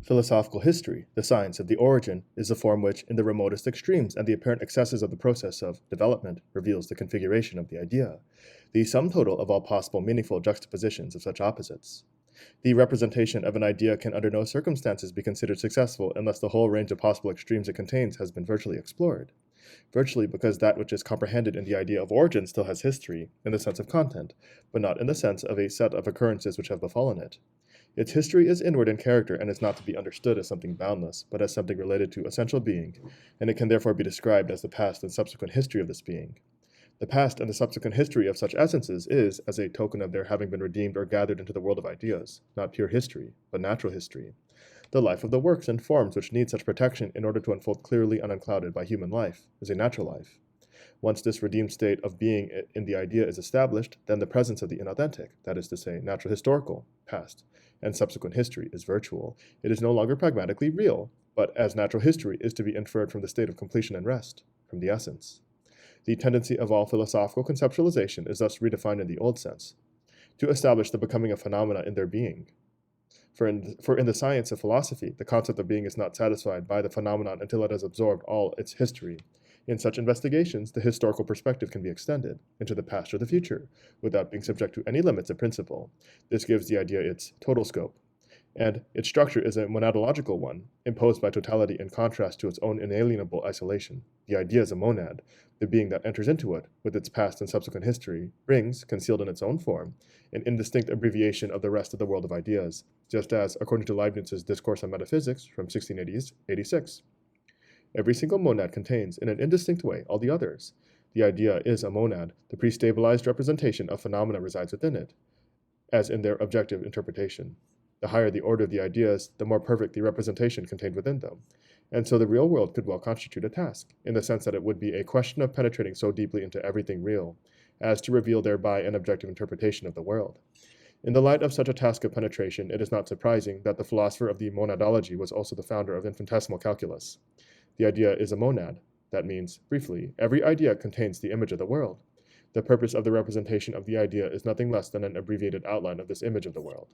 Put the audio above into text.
Philosophical history, the science of the origin, is the form which, in the remotest extremes and the apparent excesses of the process of development, reveals the configuration of the idea, the sum total of all possible meaningful juxtapositions of such opposites. The representation of an idea can under no circumstances be considered successful unless the whole range of possible extremes it contains has been virtually explored. Virtually because that which is comprehended in the idea of origin still has history, in the sense of content, but not in the sense of a set of occurrences which have befallen it. Its history is inward in character and is not to be understood as something boundless, but as something related to essential being, and it can therefore be described as the past and subsequent history of this being. The past and the subsequent history of such essences is, as a token of their having been redeemed or gathered into the world of ideas, not pure history, but natural history. The life of the works and forms which need such protection in order to unfold clearly and unclouded by human life is a natural life. Once this redeemed state of being in the idea is established, then the presence of the inauthentic, that is to say, natural historical, past, and subsequent history is virtual. It is no longer pragmatically real, but as natural history is to be inferred from the state of completion and rest, from the essence. The tendency of all philosophical conceptualization is thus redefined in the old sense, to establish the becoming of phenomena in their being. For in the science of philosophy, the concept of being is not satisfied by the phenomenon until it has absorbed all its history. In such investigations, the historical perspective can be extended into the past or the future, without being subject to any limits of principle. This gives the idea its total scope, and its structure is a monadological one, imposed by totality in contrast to its own inalienable isolation. The idea is a monad. The being that enters into it, with its past and subsequent history, brings, concealed in its own form, an indistinct abbreviation of the rest of the world of ideas, just as, according to Leibniz's Discourse on Metaphysics from 1686, every single monad contains, in an indistinct way, all the others. The idea is a monad. The pre-stabilized representation of phenomena resides within it, as in their objective interpretation. The higher the order of the ideas, the more perfect the representation contained within them. And so the real world could well constitute a task, in the sense that it would be a question of penetrating so deeply into everything real, as to reveal thereby an objective interpretation of the world. In the light of such a task of penetration, it is not surprising that the philosopher of the monadology was also the founder of infinitesimal calculus. The idea is a monad. That means, briefly, every idea contains the image of the world. The purpose of the representation of the idea is nothing less than an abbreviated outline of this image of the world.